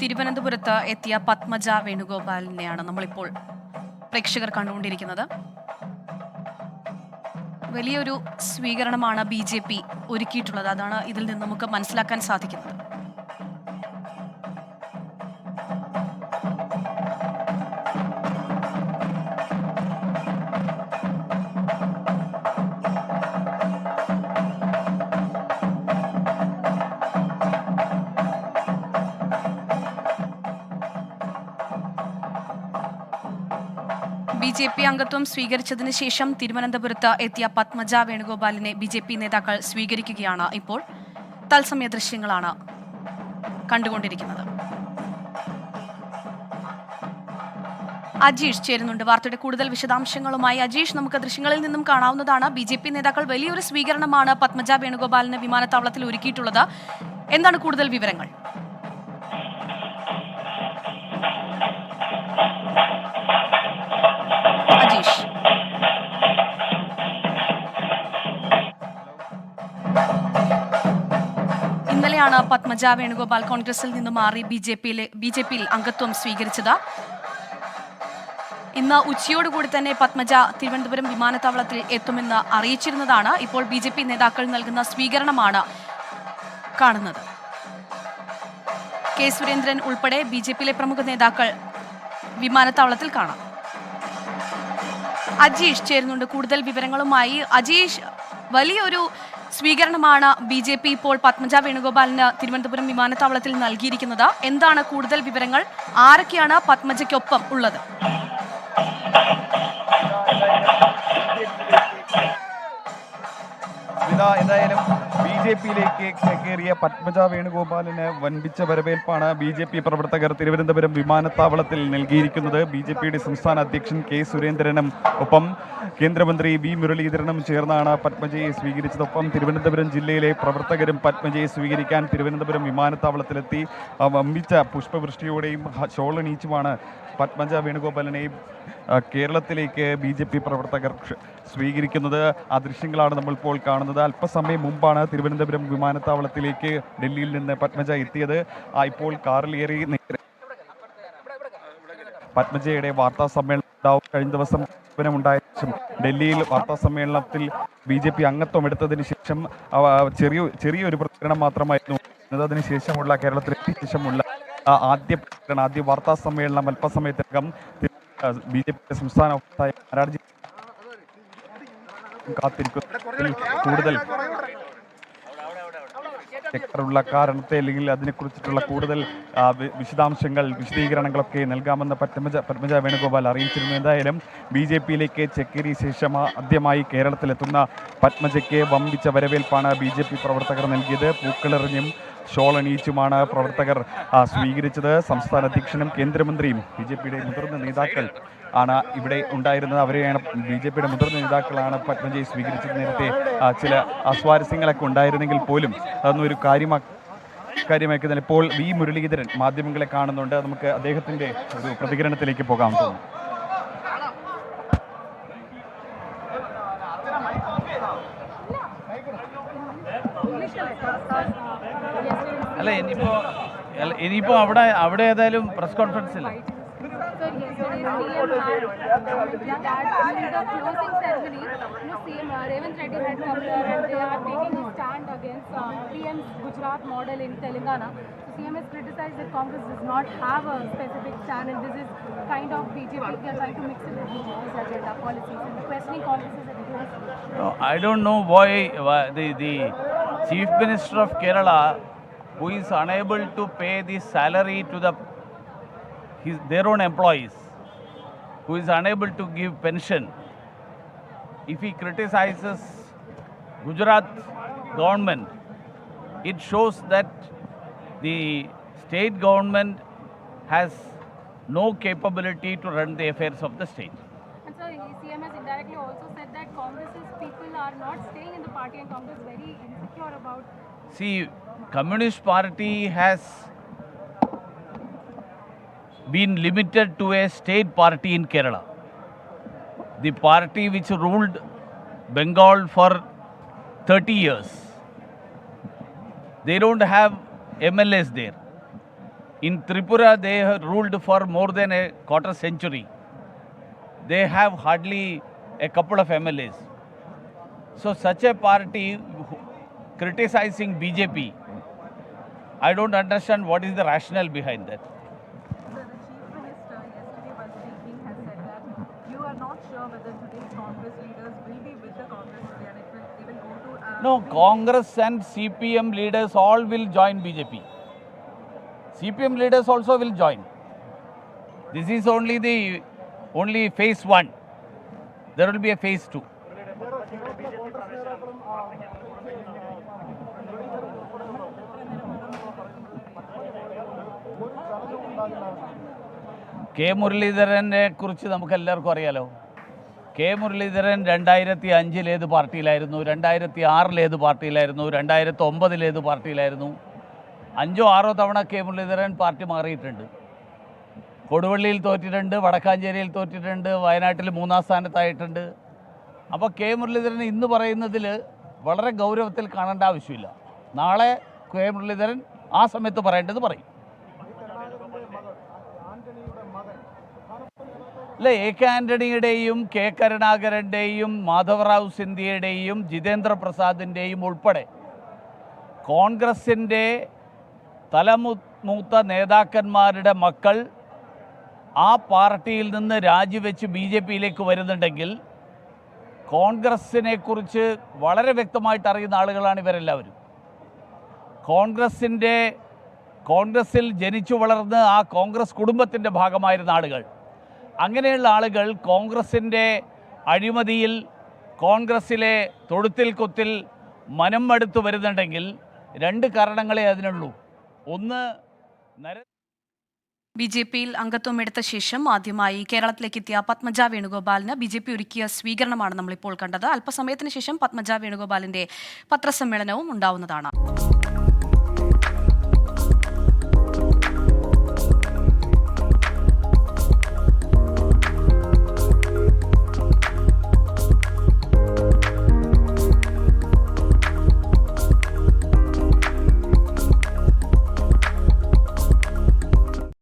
തിരുവനന്തപുരത്ത് എത്തിയ പത്മജ വേണുഗോപാലിനെയാണ് നമ്മളിപ്പോൾ പ്രേക്ഷകർ കണ്ടുകൊണ്ടിരിക്കുന്നത്. വലിയൊരു സ്വീകരണമാണ് BJP ഒരുക്കിയിട്ടുള്ളത്. അതാണ് ഇതിൽ നിന്ന് നമുക്ക് മനസ്സിലാക്കാൻ സാധിക്കുന്നത്. BJP അംഗത്വം സ്വീകരിച്ചതിന് ശേഷം തിരുവനന്തപുരത്ത് എത്തിയ പത്മജ വേണുഗോപാലിനെ BJP നേതാക്കൾ സ്വീകരിക്കുകയാണ്. ഇപ്പോൾ തത്സമയ ദൃശ്യങ്ങളാണ് കണ്ടുകൊണ്ടിരിക്കുന്നത്. അജീഷ് ചേരുന്നുണ്ട് വാർത്തയുടെ കൂടുതൽ വിശദാംശങ്ങളുമായി. അജീഷ്, നമുക്ക് ദൃശ്യങ്ങളിൽ നിന്നും കാണാവുന്നതാണ് BJP നേതാക്കൾ വലിയൊരു സ്വീകരണമാണ് പത്മജ വേണുഗോപാലിന് വിമാനത്താവളത്തിൽ ഒരുക്കിയിട്ടുള്ളത്. എന്താണ് കൂടുതൽ വിവരങ്ങൾ? അജീഷ്, ഇന്നലെയാണ് പത്മജ വേണുഗോപാൽ കോൺഗ്രസിൽ നിന്ന് മാറി BJPയിൽ അംഗത്വം സ്വീകരിച്ചത്. ഇന്ന് ഉച്ചയോടുകൂടി തന്നെ പത്മജ തിരുവനന്തപുരം വിമാനത്താവളത്തിൽ എത്തുമെന്ന് അറിയിച്ചിരുന്നതാണ്. ഇപ്പോൾ BJP നേതാക്കൾ നൽകുന്ന സ്വീകരണമാണ് കാണുന്നത്. K. സുരേന്ദ്രൻ ഉൾപ്പെടെ BJPയിലെ പ്രമുഖ നേതാക്കൾ വിമാനത്താവളത്തിൽ കാണാം. അജീഷ് ചേരുന്നുണ്ട് കൂടുതൽ വിവരങ്ങളുമായി. അജീഷ്, വലിയൊരു സ്വീകരണമാണ് BJP ഇപ്പോൾ പത്മജ വേണുഗോപാലിന് തിരുവനന്തപുരം വിമാനത്താവളത്തിൽ നൽകിയിരിക്കുന്നത്. എന്താണ് കൂടുതൽ വിവരങ്ങൾ? ആരൊക്കെയാണ് പത്മജയ്ക്കൊപ്പം ഉള്ളത്? എന്തായാലും BJPയിലേക്ക് കയറിയ പത്മജ വേണുഗോപാലിന് വൻപിച്ച വരവേൽപ്പാണ് BJP പ്രവർത്തകർ തിരുവനന്തപുരം വിമാനത്താവളത്തിൽ നൽകിയിരിക്കുന്നത്. BJPയുടെ സംസ്ഥാന അധ്യക്ഷൻ K. സുരേന്ദ്രനും ഒപ്പം കേന്ദ്രമന്ത്രി V. മുരളീധരനും ചേർന്നാണ് പത്മജയെ സ്വീകരിച്ചതൊപ്പം തിരുവനന്തപുരം ജില്ലയിലെ പ്രവർത്തകരും പത്മജയെ സ്വീകരിക്കാൻ തിരുവനന്തപുരം വിമാനത്താവളത്തിലെത്തി വമ്പിച്ച പുഷ്പവൃഷ്ടിയോടെയും ഷോളണീച്ചുമാണ് പത്മജ വേണുഗോപാലിനെ കേരളത്തിലേക്ക് BJP പ്രവർത്തകർ സ്വീകരിക്കുന്നത്. ആ ദൃശ്യങ്ങളാണ് നമ്മളിപ്പോൾ കാണുന്നത്. അല്പസമയം മുമ്പാണ് തിരുവനന്തപുരം വിമാനത്താവളത്തിലേക്ക് ഡൽഹിയിൽ നിന്ന് പത്മജ എത്തിയത്. ഇപ്പോൾ കാറിലേറി പത്മജയുടെ വാർത്താ സമ്മേളനം ഉണ്ടാവും. കഴിഞ്ഞ ദിവസം ഉണ്ടായ ശേഷം ഡൽഹിയിൽ വാർത്താ സമ്മേളനത്തിൽ BJP അംഗത്വം എടുത്തതിന് ശേഷം ചെറിയൊരു പ്രതികരണം മാത്രമായിരുന്നു. അതിനുശേഷമുള്ള കേരളത്തിലെത്തിയ ശേഷമുള്ള ആദ്യ വാർത്താ സമ്മേളനം അല്പസമയത്തിനകം BJP സംസ്ഥാന മാരാർജി കാത്തിരിക്കുന്നു. കൂടുതൽ ഉള്ള കാരണത്തെ അല്ലെങ്കിൽ അതിനെക്കുറിച്ചിട്ടുള്ള കൂടുതൽ വിശദീകരണങ്ങളൊക്കെ നൽകാമെന്ന് പത്മജ വേണുഗോപാൽ അറിയിച്ചിരുന്നു. എന്തായാലും BJPയിലേക്ക് ചെക്കേറിയ ശേഷം ആദ്യമായി കേരളത്തിലെത്തുന്ന പത്മജയ്ക്ക് വമ്പിച്ച വരവേൽപ്പാണ് BJP പ്രവർത്തകർ നൽകിയത്. പൂക്കളെറിഞ്ഞും ഷോളണീച്ചുമാണ് പ്രവർത്തകർ സ്വീകരിച്ചത്. സംസ്ഥാന അധ്യക്ഷനും കേന്ദ്രമന്ത്രിയും BJPയുടെ മുതിർന്ന നേതാക്കൾ ആണ് ഇവിടെ ഉണ്ടായിരുന്നത്. അവരെയാണ് BJPയുടെ മുതിർന്ന നേതാക്കളാണ് പത്മജയെ സ്വീകരിച്ചത്. നേരത്തെ ചില അസ്വാരസ്യങ്ങളൊക്കെ ഉണ്ടായിരുന്നെങ്കിൽ പോലും അതൊന്നും ഒരു കാര്യമാക്കുന്നില്ല. ഇപ്പോൾ V. മുരളീധരൻ മാധ്യമങ്ങളെ കാണുന്നുണ്ട്. നമുക്ക് അദ്ദേഹത്തിൻ്റെ ഒരു പ്രതികരണത്തിലേക്ക് പോകാൻ തോന്നുന്നു. അല്ല, ഇനിയിപ്പോ അവിടെ ഏതായാലും പ്രസ് കോൺഫറൻസ് ഇല്ല. Revanth Reddy had come here and they are taking a stand against PM's Gujarat model in Telangana. So CM has criticized that Congress does not have a specific stand and this is kind of BJP. They are trying to mix it with BJP's agenda policies and the questioning Congress's agenda. I don't know why the Chief Minister of Kerala, who is unable to pay the salary to their own employees, who is unable to give pension, if he criticizes Gujarat government, it shows that the state government has no capability to run the affairs of the state. And so CM has indirectly also said that Congress's people are not staying in the party and Congress is very insecure about. See, Communist Party has been limited to a state party in Kerala. The party which ruled Bengal for 30 years. 30 years. They don't have MLAs there. In Tripura, they have ruled for more than a quarter century. They have hardly a couple of MLAs. So such a party criticizing BJP, I don't understand what is the rationale behind that. Sir, the Chief Minister yesterday was speaking has said that you are not sure whether today's Congress leaders will be with the Congress today and they will go to... No, Congress and CPM leaders all will join BJP. CPM leaders also will join. This is only phase 1. There will be a phase 2. K മുരളീധരനെ കുറിച്ച് നമുക്ക് എല്ലാവർക്കും അറിയാലോ. K Muraleedharan 2005 ഏത് പാർട്ടിയിലായിരുന്നു, 2006 ഏത് പാർട്ടിയിലായിരുന്നു, 2009 ഏത് പാർട്ടിയിലായിരുന്നു. 5 or 6 തവണ K Muraleedharan party മാറിയിട്ടുണ്ട്. കൊടുവള്ളിയിൽ തോറ്റിട്ടുണ്ട്, വടക്കാഞ്ചേരിയിൽ തോറ്റിട്ടുണ്ട്, വയനാട്ടിൽ 3-ാം സ്ഥാനത്തായിട്ടുണ്ട്. അപ്പോൾ കെ മുരളീധരൻ ഇന്ന് പറയുന്നതിൽ വളരെ ഗൗരവത്തിൽ കാണേണ്ട ആവശ്യമില്ല. നാളെ കെ മുരളീധരൻ ആ സമയത്ത് പറയേണ്ടത് പറയും. അല്ല, എ കെ ആൻ്റണിയുടെയും കെ കരുണാകരൻ്റെയും മാധവറാവു സിന്ധ്യയുടെയും ജിതേന്ദ്ര പ്രസാദിൻ്റെയും ഉൾപ്പെടെ കോൺഗ്രസിൻ്റെ തലമൂത്ത നേതാക്കന്മാരുടെ മക്കൾ ആ പാർട്ടിയിൽ നിന്ന് രാജിവെച്ച് BJPയിലേക്ക് വരുന്നുണ്ടെങ്കിൽ കോൺഗ്രസിനെക്കുറിച്ച് വളരെ വ്യക്തമായിട്ട് അറിയുന്ന ആളുകളാണ് ഇവരെല്ലാവരും. കോൺഗ്രസിൽ ജനിച്ചു വളർന്ന് ആ കോൺഗ്രസ് കുടുംബത്തിൻ്റെ ഭാഗമായിരുന്ന ആളുകൾ. അങ്ങനെയുള്ള ആളുകൾ കോൺഗ്രസിൻ്റെ അഴിമതിയിൽ, കോൺഗ്രസിലെ തൊഴുത്തിൽ കൊത്തിൽ മനം മടുത്തു വരുന്നുണ്ടെങ്കിൽ 2 കാരണങ്ങളെ അതിനുള്ളൂ. ഒന്ന്, BJPയിൽ അംഗത്വം എടുത്ത ശേഷം ആദ്യമായി കേരളത്തിലേക്ക് എത്തിയ പത്മജ വേണുഗോപാലിന് BJP ഒരുക്കിയ സ്വീകരണമാണ് നമ്മളിപ്പോൾ കണ്ടത്. അല്പസമയത്തിന് ശേഷം പത്മജ വേണുഗോപാലിന്റെ പത്രസമ്മേളനവും ഉണ്ടാവുന്നതാണ്.